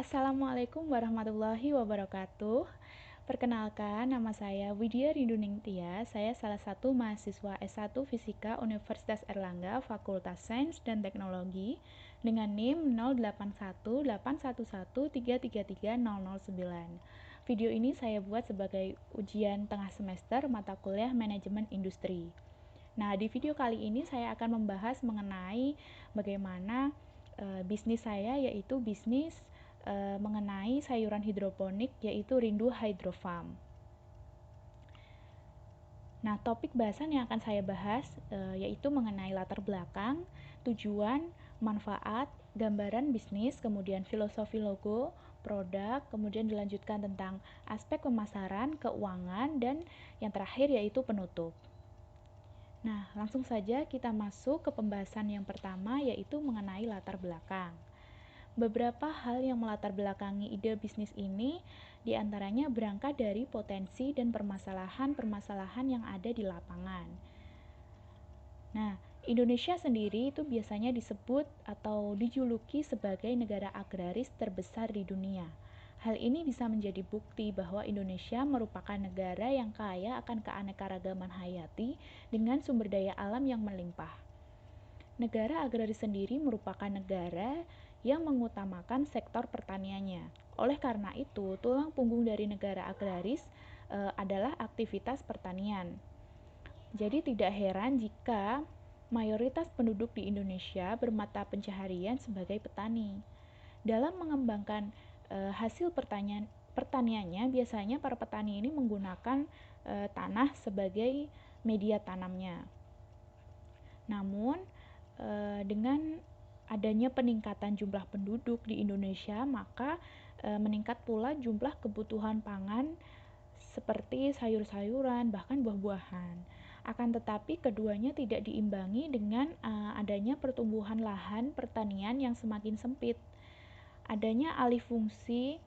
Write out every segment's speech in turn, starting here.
Assalamualaikum warahmatullahi wabarakatuh. Perkenalkan, nama saya Widya Rinduningsih. Saya salah satu mahasiswa S1 Fisika Universitas Airlangga, Fakultas Sains dan Teknologi dengan NIM 081811333009. Video ini saya buat sebagai ujian tengah semester mata kuliah Manajemen Industri. Nah, di video kali ini saya akan membahas mengenai bagaimana bisnis saya, yaitu bisnis mengenai sayuran hidroponik, yaitu Rindu Hydro Farm. Nah, topik bahasan yang akan saya bahas yaitu mengenai latar belakang, tujuan, manfaat, gambaran bisnis, kemudian filosofi logo, produk, kemudian dilanjutkan tentang aspek pemasaran, keuangan, dan yang terakhir yaitu penutup. Nah, langsung saja kita masuk ke pembahasan yang pertama, yaitu mengenai latar belakang. Beberapa hal yang melatar belakangi ide bisnis ini diantaranya berangkat dari potensi dan permasalahan-permasalahan yang ada di lapangan. Nah, Indonesia sendiri itu biasanya disebut atau dijuluki sebagai negara agraris terbesar di dunia. Hal ini bisa menjadi bukti bahwa Indonesia merupakan negara yang kaya akan keanekaragaman hayati dengan sumber daya alam yang melimpah. Negara agraris sendiri merupakan negara yang mengutamakan sektor pertaniannya. Oleh karena itu, tulang punggung dari negara agraris adalah aktivitas pertanian. Jadi tidak heran jika mayoritas penduduk di Indonesia bermata pencaharian sebagai petani. Dalam mengembangkan hasil pertaniannya, biasanya para petani ini menggunakan tanah sebagai media tanamnya. Namun, dengan adanya peningkatan jumlah penduduk di Indonesia, maka meningkat pula jumlah kebutuhan pangan seperti sayur-sayuran, bahkan buah-buahan. Akan tetapi keduanya tidak diimbangi dengan adanya pertumbuhan lahan pertanian yang semakin sempit. Adanya alih fungsi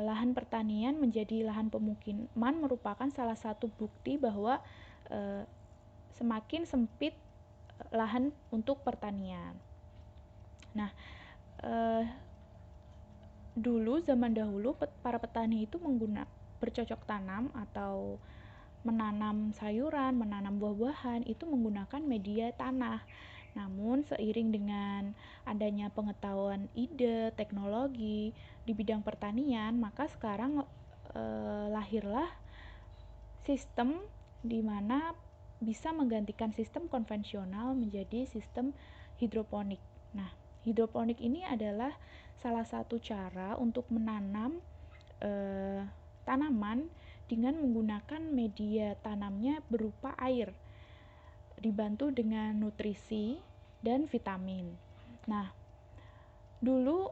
lahan pertanian menjadi lahan pemukiman merupakan salah satu bukti bahwa semakin sempit lahan untuk pertanian. Nah, dulu zaman dahulu para petani itu bercocok tanam atau menanam sayuran, menanam buah-buahan itu menggunakan media tanah. Namun seiring dengan adanya pengetahuan ide, teknologi di bidang pertanian, maka sekarang lahirlah sistem di mana bisa menggantikan sistem konvensional menjadi sistem hidroponik. Nah, hidroponik ini adalah salah satu cara untuk menanam tanaman dengan menggunakan media tanamnya berupa air, dibantu dengan nutrisi dan vitamin. Nah, dulu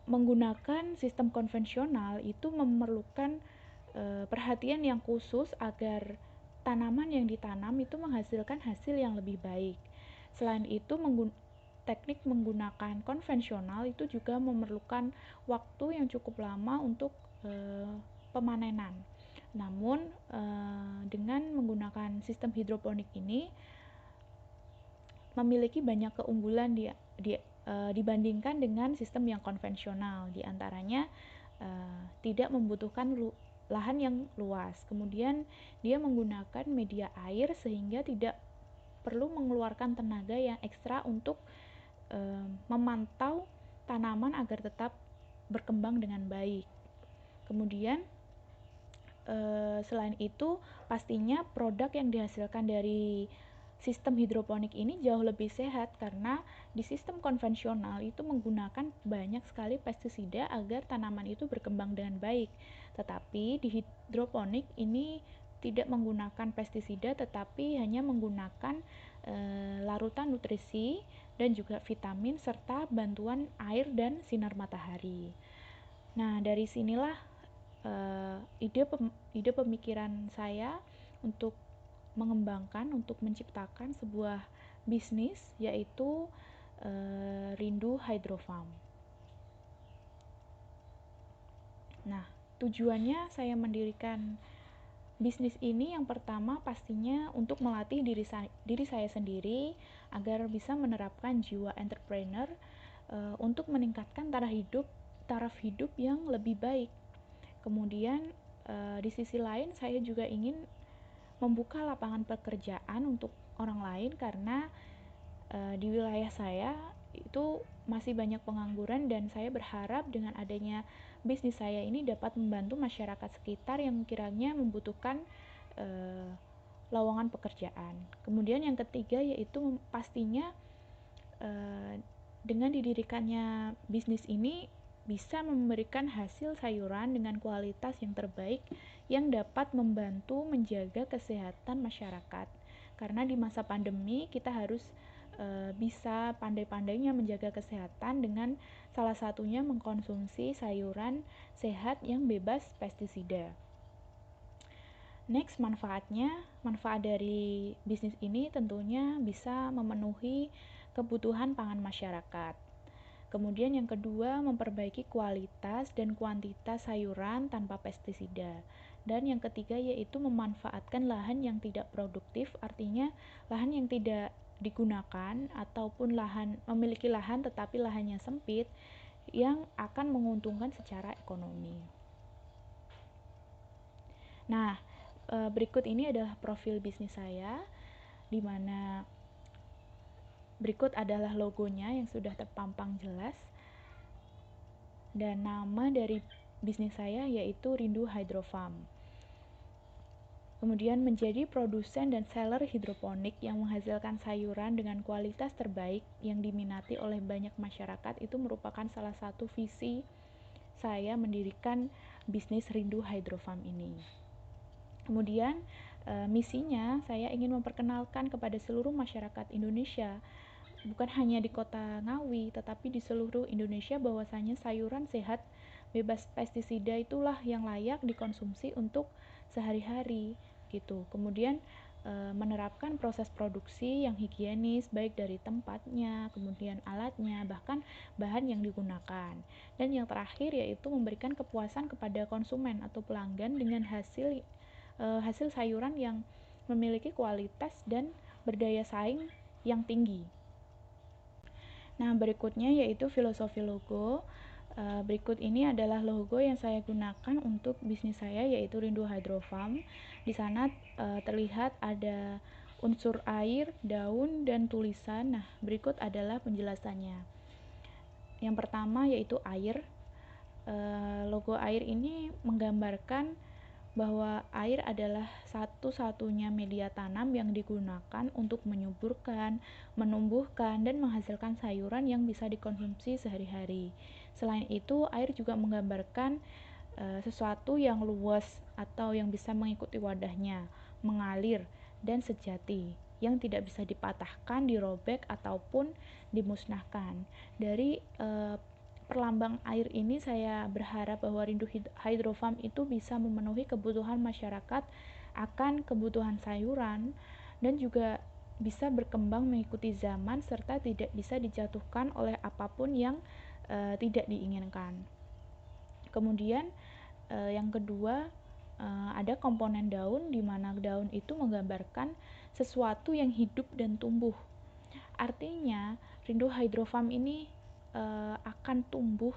menggunakan sistem konvensional itu memerlukan perhatian yang khusus agar tanaman yang ditanam itu menghasilkan hasil yang lebih baik. Selain itu, teknik menggunakan konvensional itu juga memerlukan waktu yang cukup lama untuk pemanenan. Namun dengan menggunakan sistem hidroponik ini memiliki banyak keunggulan dibandingkan dengan sistem yang konvensional. Di antaranya tidak membutuhkan lahan yang luas. Kemudian dia menggunakan media air sehingga tidak perlu mengeluarkan tenaga yang ekstra untuk memantau tanaman agar tetap berkembang dengan baik. Kemudian selain itu pastinya produk yang dihasilkan dari sistem hidroponik ini jauh lebih sehat karena di sistem konvensional itu menggunakan banyak sekali pestisida agar tanaman itu berkembang dengan baik. Tetapi di hidroponik ini tidak menggunakan pestisida tetapi hanya menggunakan larutan nutrisi dan juga vitamin serta bantuan air dan sinar matahari. Nah, dari sinilah ide pemikiran saya untuk untuk menciptakan sebuah bisnis yaitu Rindu Hydro Farm. Nah, tujuannya saya mendirikan bisnis ini yang pertama pastinya untuk melatih diri saya sendiri agar bisa menerapkan jiwa entrepreneur untuk meningkatkan taraf hidup taraf hidup yang lebih baik. Kemudian di sisi lain saya juga ingin membuka lapangan pekerjaan untuk orang lain karena di wilayah saya itu masih banyak pengangguran, dan saya berharap dengan adanya bisnis saya ini dapat membantu masyarakat sekitar yang kiranya membutuhkan uh, lowongan pekerjaan. Kemudian yang ketiga yaitu pastinya uh, dengan didirikannya bisnis ini bisa memberikan hasil sayuran dengan kualitas yang terbaik yang dapat membantu menjaga kesehatan masyarakat. Karena di masa pandemi kita harus bisa pandai-pandainya menjaga kesehatan dengan salah satunya mengkonsumsi sayuran sehat yang bebas pestisida. Next, manfaat dari bisnis ini tentunya bisa memenuhi kebutuhan pangan masyarakat. Kemudian yang kedua, memperbaiki kualitas dan kuantitas sayuran tanpa pestisida. Dan yang ketiga yaitu memanfaatkan lahan yang tidak produktif, artinya lahan yang tidak digunakan ataupun memiliki lahan tetapi lahannya sempit yang akan menguntungkan secara ekonomi. Nah, berikut ini adalah profil bisnis saya, di mana berikut adalah logonya yang sudah terpampang jelas, dan nama dari bisnis saya yaitu Rindu Hydro Farm. Kemudian menjadi produsen dan seller hidroponik yang menghasilkan sayuran dengan kualitas terbaik yang diminati oleh banyak masyarakat itu merupakan salah satu visi saya mendirikan bisnis Rindu Hydro Farm ini. Kemudian misinya saya ingin memperkenalkan kepada seluruh masyarakat Indonesia, bukan hanya di kota Ngawi tetapi di seluruh Indonesia, bahwasanya sayuran sehat bebas pestisida itulah yang layak dikonsumsi untuk sehari-hari gitu. Kemudian menerapkan proses produksi yang higienis baik dari tempatnya, kemudian alatnya, bahkan bahan yang digunakan. Dan yang terakhir yaitu memberikan kepuasan kepada konsumen atau pelanggan dengan hasil sayuran yang memiliki kualitas dan berdaya saing yang tinggi. Nah, berikutnya yaitu filosofi logo. Berikut ini adalah logo yang saya gunakan untuk bisnis saya yaitu Rindu Hydro Farm. Di sana terlihat ada unsur air, daun, dan tulisan. Nah, berikut adalah penjelasannya. Yang pertama yaitu air. Logo air ini menggambarkan bahwa air adalah satu-satunya media tanam yang digunakan untuk menyuburkan, menumbuhkan, dan menghasilkan sayuran yang bisa dikonsumsi sehari-hari. Selain itu, air juga menggambarkan sesuatu yang luas atau yang bisa mengikuti wadahnya, mengalir, dan sejati, yang tidak bisa dipatahkan, dirobek, ataupun dimusnahkan. Dari perlambang air ini saya berharap bahwa Rindu Hydro Farm itu bisa memenuhi kebutuhan masyarakat akan kebutuhan sayuran dan juga bisa berkembang mengikuti zaman serta tidak bisa dijatuhkan oleh apapun yang tidak diinginkan. Kemudian yang kedua ada komponen daun, di mana daun itu menggambarkan sesuatu yang hidup dan tumbuh. Artinya Rindu Hydro Farm ini akan tumbuh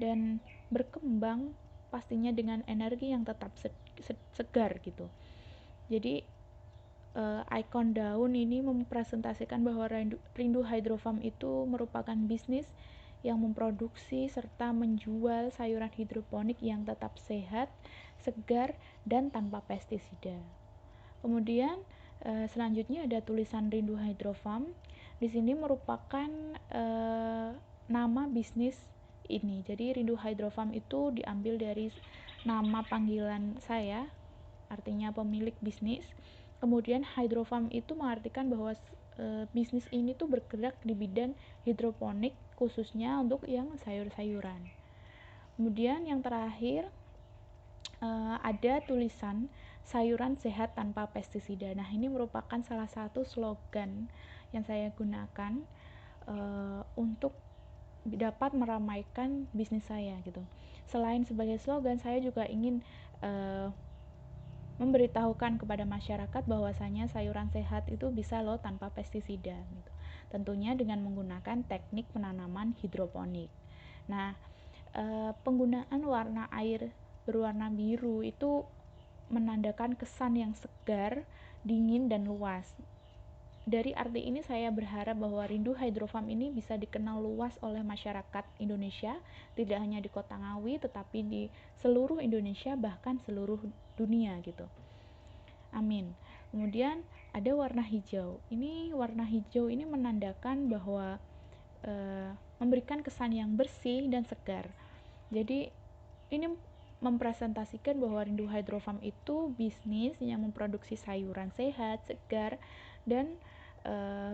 dan berkembang pastinya dengan energi yang tetap segar gitu. Jadi ikon daun ini mempresentasikan bahwa Rindu Hydro Farm itu merupakan bisnis yang memproduksi serta menjual sayuran hidroponik yang tetap sehat, segar, dan tanpa pestisida. Kemudian selanjutnya ada tulisan Rindu Hydro Farm. Di sini merupakan nama bisnis ini. Jadi Rindu Hydro Farm itu diambil dari nama panggilan saya, artinya pemilik bisnis. Kemudian Hydro Farm itu mengartikan bahwa bisnis ini tuh bergerak di bidang hidroponik khususnya untuk yang sayur-sayuran. Kemudian yang terakhir ada tulisan sayuran sehat tanpa pestisida. Nah, ini merupakan salah satu slogan yang saya gunakan untuk dapat meramaikan bisnis saya gitu. Selain sebagai slogan, saya juga ingin memberitahukan kepada masyarakat bahwasanya sayuran sehat itu bisa loh tanpa pestisida gitu. Tentunya dengan menggunakan teknik penanaman hidroponik. Nah, penggunaan warna air berwarna biru itu menandakan kesan yang segar, dingin, dan luas. Dari arti ini saya berharap bahwa Rindu Hydrofarm ini bisa dikenal luas oleh masyarakat Indonesia, tidak hanya di Kota Ngawi tetapi di seluruh Indonesia bahkan seluruh dunia gitu. Amin. Kemudian ada warna hijau. Warna hijau ini menandakan bahwa memberikan kesan yang bersih dan segar. Jadi ini mempresentasikan bahwa Rindu Hydrofarm itu bisnis yang memproduksi sayuran sehat, segar, dan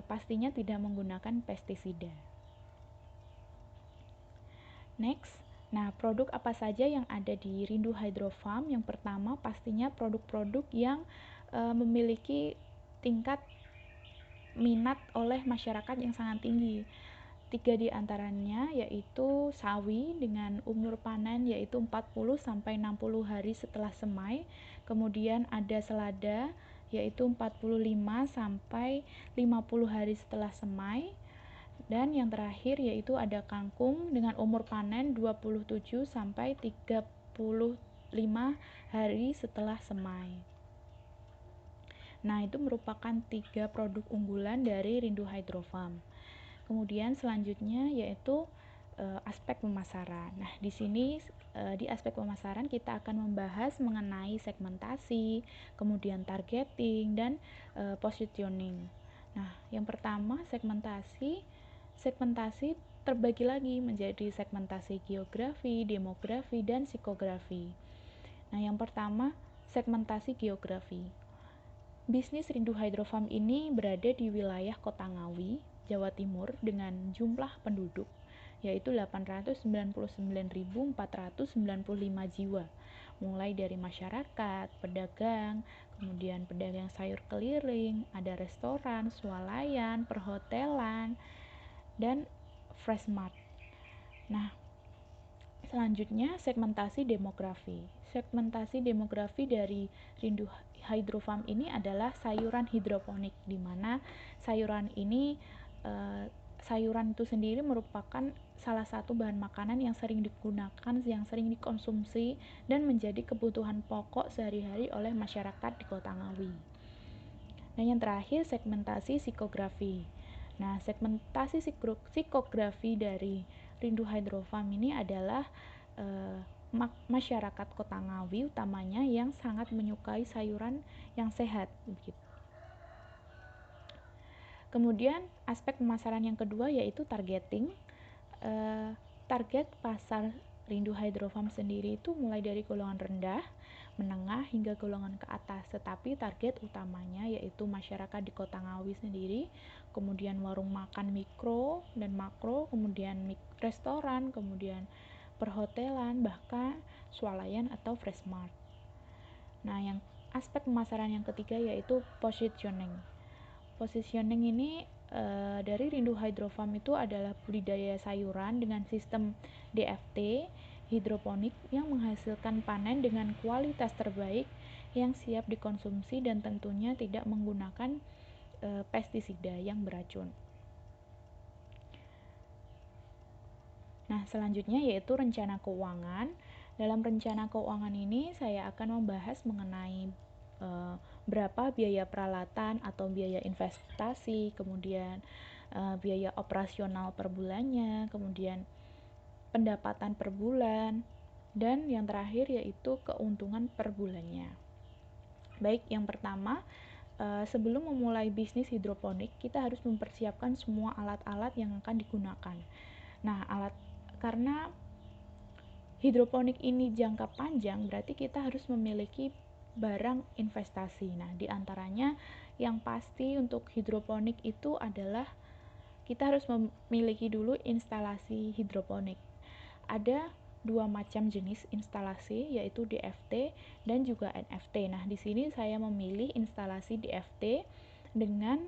pastinya tidak menggunakan pestisida. Next, nah produk apa saja yang ada di Rindu Hydrofarm? Yang pertama pastinya produk-produk yang memiliki tingkat minat oleh masyarakat yang sangat tinggi. 3 di antaranya yaitu sawi dengan umur panen yaitu 40 sampai 60 hari setelah semai. Kemudian ada selada yaitu 45 sampai 50 hari setelah semai. Dan yang terakhir yaitu ada kangkung dengan umur panen 27 sampai 35 hari setelah semai. Nah, itu merupakan 3 produk unggulan dari Rindu Hydrofarm. Kemudian selanjutnya yaitu aspek pemasaran. Nah, di sini di aspek pemasaran kita akan membahas mengenai segmentasi, kemudian targeting dan positioning. Nah, yang pertama segmentasi terbagi lagi menjadi segmentasi geografi, demografi, dan psikografi. Nah, yang pertama segmentasi geografi. Bisnis Rindu Hydrofarm ini berada di wilayah Kota Ngawi, Jawa Timur dengan jumlah penduduk yaitu 899.495 jiwa, mulai dari masyarakat, pedagang, kemudian pedagang sayur keliling, ada restoran, swalayan, perhotelan, dan fresh mart. Nah, selanjutnya segmentasi demografi. Segmentasi demografi dari Rindu Hydrofarm ini adalah sayuran hidroponik, di mana sayuran itu sendiri merupakan salah satu bahan makanan yang sering digunakan, yang sering dikonsumsi dan menjadi kebutuhan pokok sehari-hari oleh masyarakat di Kota Ngawi. Nah, yang terakhir segmentasi psikografi. Nah, segmentasi psikografi dari Rindu Hydrofarm ini adalah masyarakat Kota Ngawi utamanya yang sangat menyukai sayuran yang sehat begitu. Kemudian aspek pemasaran yang kedua yaitu targeting. Target pasar Rindu Hydrofarm sendiri itu mulai dari golongan rendah, menengah hingga golongan ke atas, tetapi target utamanya yaitu masyarakat di Kota Ngawi sendiri, kemudian warung makan mikro dan makro, kemudian restoran, kemudian perhotelan, bahkan swalayan atau fresh mart. Nah, yang aspek pemasaran yang ketiga yaitu positioning. Positioning ini dari Rindu Hydrofarm itu adalah budidaya sayuran dengan sistem DFT hidroponik yang menghasilkan panen dengan kualitas terbaik yang siap dikonsumsi dan tentunya tidak menggunakan pestisida yang beracun. Nah, selanjutnya yaitu rencana keuangan. Dalam rencana keuangan ini saya akan membahas mengenai berapa biaya peralatan atau biaya investasi, kemudian biaya operasional per bulannya, kemudian pendapatan per bulan, dan yang terakhir yaitu keuntungan per bulannya. Baik, yang pertama, sebelum memulai bisnis hidroponik, kita harus mempersiapkan semua alat-alat yang akan digunakan. Nah, karena hidroponik ini jangka panjang, berarti kita harus memiliki barang investasi. Nah, diantaranya yang pasti untuk hidroponik itu adalah kita harus memiliki dulu instalasi hidroponik. Ada 2 macam jenis instalasi, yaitu DFT dan juga NFT. Nah, di sini saya memilih instalasi DFT dengan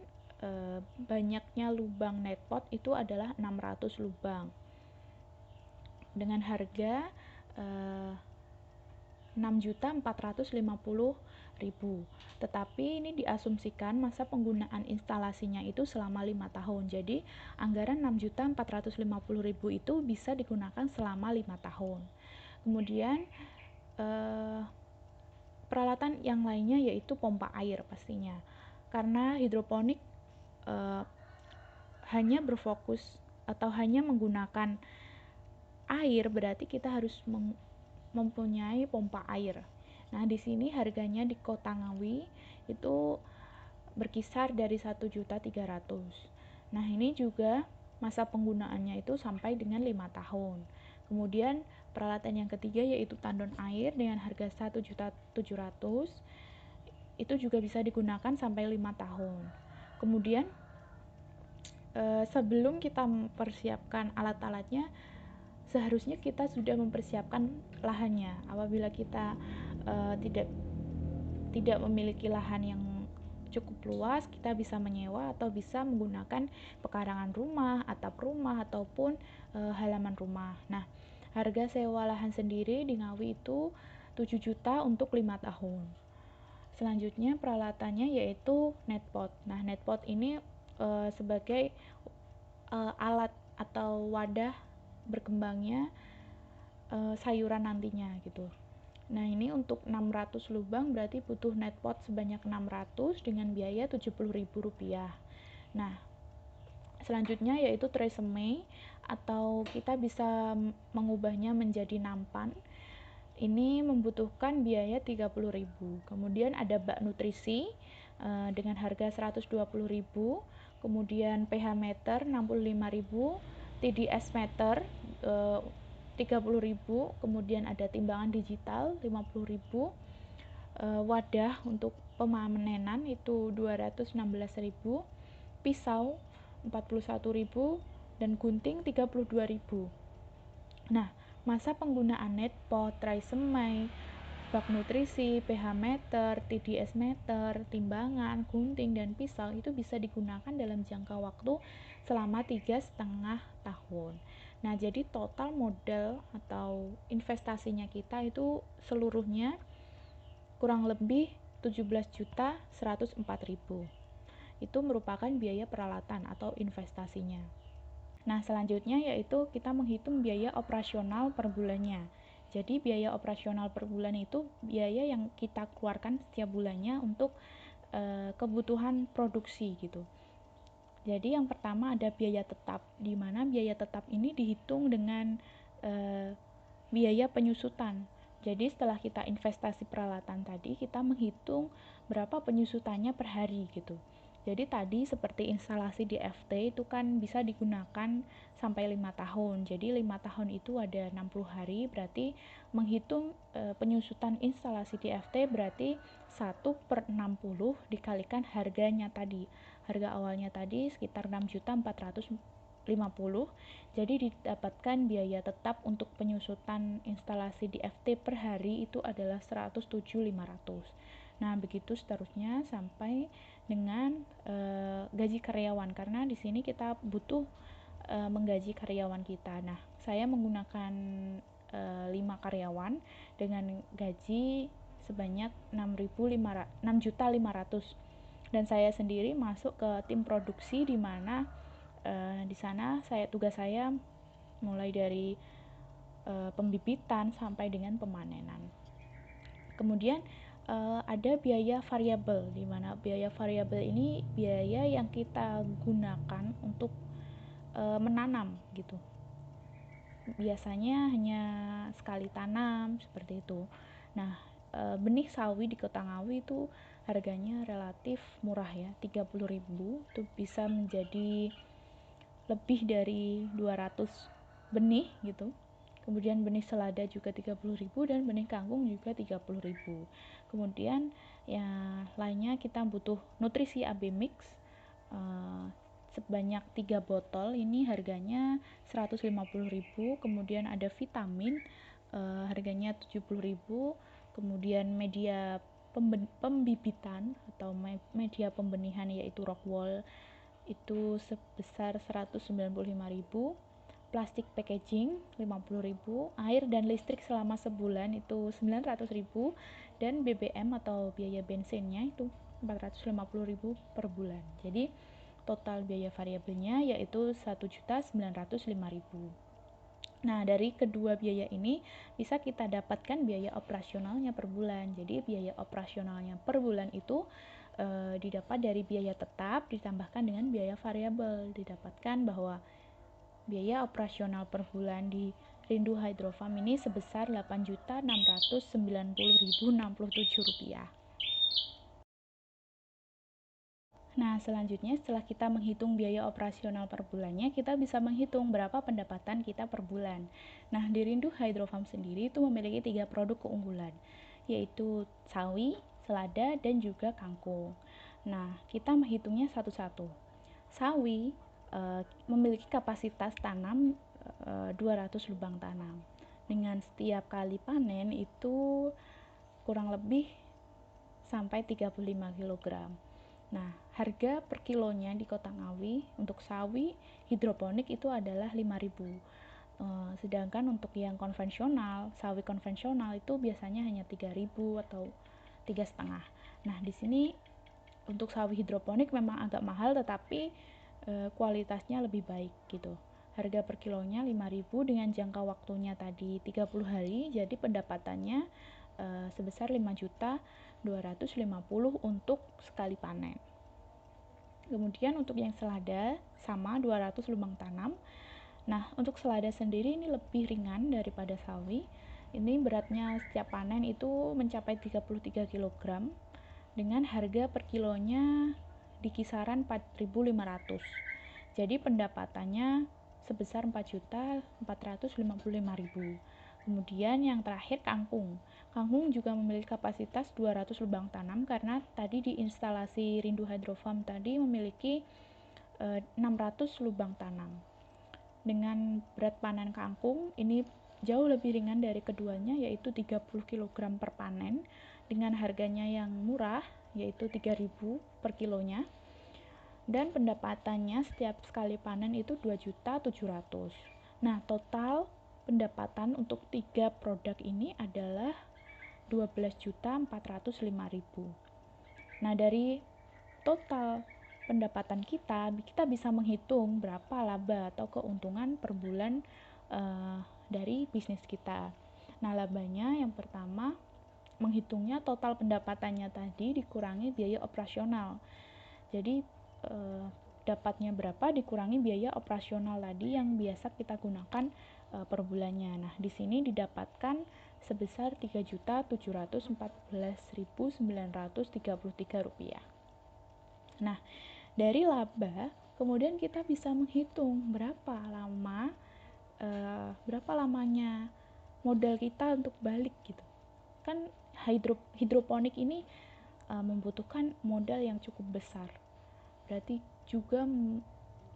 banyaknya lubang netpot itu adalah 600 lubang. Dengan harga 6.450.000. Tetapi ini diasumsikan masa penggunaan instalasinya itu selama 5 tahun. Jadi anggaran 6.450.000 itu bisa digunakan selama 5 tahun. Kemudian peralatan yang lainnya yaitu pompa air pastinya. Karena hidroponik hanya berfokus atau hanya menggunakan air, berarti kita harus mempunyai pompa air. Nah, di sini harganya di Kota Ngawi itu berkisar dari 1.300.000. Nah, ini juga masa penggunaannya itu sampai dengan 5 tahun. Kemudian peralatan yang ketiga yaitu tandon air dengan harga 1.700.000. Itu juga bisa digunakan sampai 5 tahun. Kemudian sebelum kita mempersiapkan alat-alatnya, seharusnya kita sudah mempersiapkan lahannya. Apabila kita tidak memiliki lahan yang cukup luas, kita bisa menyewa atau bisa menggunakan pekarangan rumah, atap rumah, ataupun halaman rumah. Nah, harga sewa lahan sendiri di Ngawi itu 7 juta untuk 5 tahun. Selanjutnya peralatannya yaitu netpot. Nah, netpot ini sebagai alat atau wadah berkembangnya sayuran nantinya gitu. Nah, ini untuk 600 lubang berarti butuh netpot sebanyak 600 dengan biaya Rp70.000. Nah, selanjutnya yaitu tresemme atau kita bisa mengubahnya menjadi nampan. Ini membutuhkan biaya Rp30.000. Kemudian ada bak nutrisi dengan harga Rp120.000. Kemudian pH meter Rp65.000, TDS meter Rp30.000, kemudian ada timbangan digital Rp50.000, wadah untuk pemanenan itu Rp216.000, pisau Rp41.000, dan gunting Rp32.000. Nah, masa penggunaan netpot, trisemmai, bak nutrisi, pH meter, TDS meter, timbangan, gunting, dan pisau itu bisa digunakan dalam jangka waktu selama 3,5 tahun. Nah, jadi total modal atau investasinya kita itu seluruhnya kurang lebih 17.104.000. Itu merupakan biaya peralatan atau investasinya. Nah, selanjutnya yaitu kita menghitung biaya operasional per bulannya. Jadi biaya operasional per bulan itu biaya yang kita keluarkan setiap bulannya untuk kebutuhan produksi gitu. Jadi yang pertama ada biaya tetap, di mana biaya tetap ini dihitung dengan biaya penyusutan. Jadi setelah kita investasi peralatan tadi, kita menghitung berapa penyusutannya per hari gitu. Jadi tadi seperti instalasi di FT itu kan bisa digunakan sampai 5 tahun. Jadi 5 tahun itu ada 60 hari, berarti menghitung penyusutan instalasi di FT berarti 1/60 dikalikan harganya tadi. Harga awalnya tadi sekitar 6.450.000. Jadi didapatkan biaya tetap untuk penyusutan instalasi di FT per hari itu adalah 107.500. Nah, begitu seterusnya sampai dengan gaji karyawan, karena di sini kita butuh menggaji karyawan kita. Nah, saya menggunakan 5 karyawan dengan gaji sebanyak 6.500.000 dan saya sendiri masuk ke tim produksi di mana di sana tugas saya mulai dari pembibitan sampai dengan pemanenan. Kemudian ada biaya variabel, di mana biaya variabel ini biaya yang kita gunakan untuk menanam gitu. Biasanya hanya sekali tanam seperti itu. Nah, benih sawi di Kota Ngawi itu harganya relatif murah ya, 30.000 itu bisa menjadi lebih dari 200 benih gitu. Kemudian benih selada juga 30.000 dan benih kangkung juga 30.000. Kemudian ya lainnya kita butuh nutrisi AB mix sebanyak 3 botol, ini harganya 150.000. Kemudian ada vitamin harganya 70.000. Kemudian media pembibitan atau media pembenihan yaitu rock wool itu sebesar 195.000. plastik packaging 50.000, air dan listrik selama sebulan itu 900.000, dan BBM atau biaya bensinnya itu 450.000 per bulan. Jadi total biaya variabelnya yaitu 1.905.000. Nah, dari kedua biaya ini bisa kita dapatkan biaya operasionalnya per bulan. Jadi biaya operasionalnya per bulan itu didapat dari biaya tetap ditambahkan dengan biaya variabel. Didapatkan bahwa biaya operasional per bulan di Rindu Hydrofarm ini sebesar Rp8.690.067. Nah, selanjutnya setelah kita menghitung biaya operasional per bulannya, kita bisa menghitung berapa pendapatan kita per bulan. Nah, di Rindu Hydrofarm sendiri itu memiliki 3 produk keunggulan, yaitu sawi, selada, dan juga kangkung. Nah, kita menghitungnya satu-satu. Sawi memiliki kapasitas tanam 200 lubang tanam. Dengan setiap kali panen itu kurang lebih sampai 35 kg. Nah, harga per kilonya di Kota Ngawi untuk sawi hidroponik itu adalah 5.000. Sedangkan untuk yang konvensional, sawi konvensional itu biasanya hanya 3.000 atau 3,5. Nah, di sini untuk sawi hidroponik memang agak mahal, tetapi kualitasnya lebih baik gitu. Harga per kilonya 5.000 dengan jangka waktunya tadi 30 hari, jadi pendapatannya sebesar 5.250.000 untuk sekali panen. Kemudian untuk yang selada sama 200 lubang tanam. Nah, untuk selada sendiri ini lebih ringan daripada sawi. Ini beratnya setiap panen itu mencapai 33 kg dengan harga per kilonya di kisaran 4.500. Jadi pendapatannya sebesar 4.455.000. Kemudian yang terakhir kangkung. Kangkung juga memiliki kapasitas 200 lubang tanam karena tadi di instalasi Rindu Hydrofarm tadi memiliki 600 lubang tanam. Dengan berat panen kangkung ini jauh lebih ringan dari keduanya, yaitu 30 kg per panen dengan harganya yang murah yaitu 3.000 per kilonya. Dan pendapatannya setiap sekali panen itu 2.700.000. Nah, total pendapatan untuk 3 produk ini adalah 12.405.000. Nah, dari total pendapatan kita bisa menghitung berapa laba atau keuntungan per bulan dari bisnis kita. Nah, labanya yang pertama menghitungnya total pendapatannya tadi dikurangi biaya operasional. Jadi dapatnya berapa dikurangi biaya operasional tadi yang biasa kita gunakan per bulannya. Nah, di sini didapatkan sebesar Rp3.714.933. Nah, dari laba kemudian kita bisa menghitung berapa lamanya modal kita untuk balik gitu. Kan hidroponik ini membutuhkan modal yang cukup besar. Berarti juga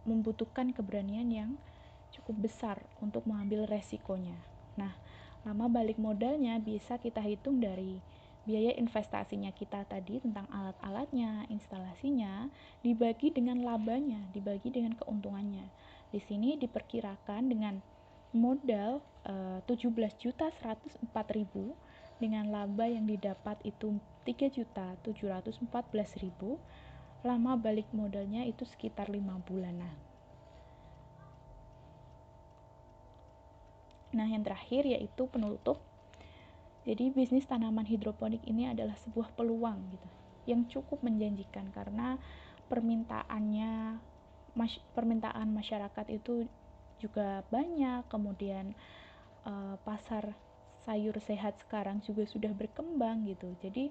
membutuhkan keberanian yang cukup besar untuk mengambil resikonya. Nah, lama balik modalnya bisa kita hitung dari biaya investasinya kita tadi tentang alat-alatnya, instalasinya, dibagi dengan labanya, dibagi dengan keuntungannya. Di sini diperkirakan dengan modal 17.104.000 dengan laba yang didapat itu 3.714.000. Lama balik modalnya itu sekitar 5 bulanan. Nah, yang terakhir yaitu penutup. Jadi bisnis tanaman hidroponik ini adalah sebuah peluang gitu, yang cukup menjanjikan karena permintaan masyarakat itu juga banyak. Kemudian pasar sayur sehat sekarang juga sudah berkembang gitu. Jadi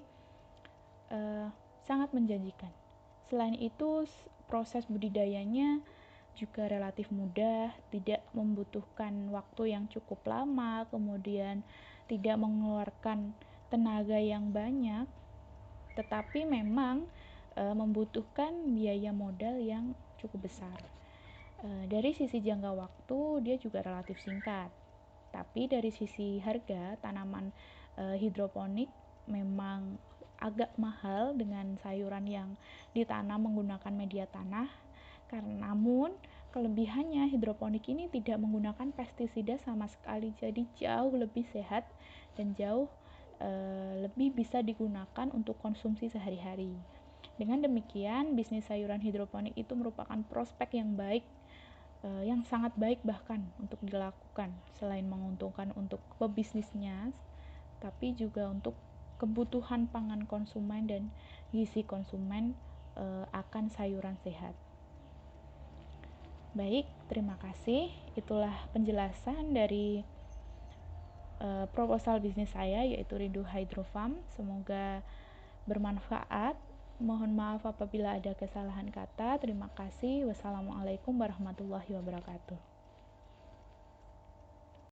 sangat menjanjikan. Selain itu proses budidayanya juga relatif mudah, tidak membutuhkan waktu yang cukup lama, kemudian tidak mengeluarkan tenaga yang banyak, tetapi memang membutuhkan biaya modal yang cukup besar. Dari sisi jangka waktu dia juga relatif singkat, tapi dari sisi harga tanaman hidroponik memang agak mahal dengan sayuran yang ditanam menggunakan media tanah. Namun kelebihannya hidroponik ini tidak menggunakan pestisida sama sekali, jadi jauh lebih sehat dan jauh lebih bisa digunakan untuk konsumsi sehari-hari. Dengan demikian, bisnis sayuran hidroponik itu merupakan prospek yang baik, yang sangat baik bahkan untuk dilakukan. Selain menguntungkan untuk pebisnisnya, tapi juga untuk kebutuhan pangan konsumen dan gizi konsumen akan sayuran sehat. Baik, terima kasih. Itulah penjelasan dari proposal bisnis saya, yaitu Rindu Hydro Farm. Semoga bermanfaat. Mohon maaf apabila ada kesalahan kata. Terima kasih. Wassalamualaikum warahmatullahi wabarakatuh.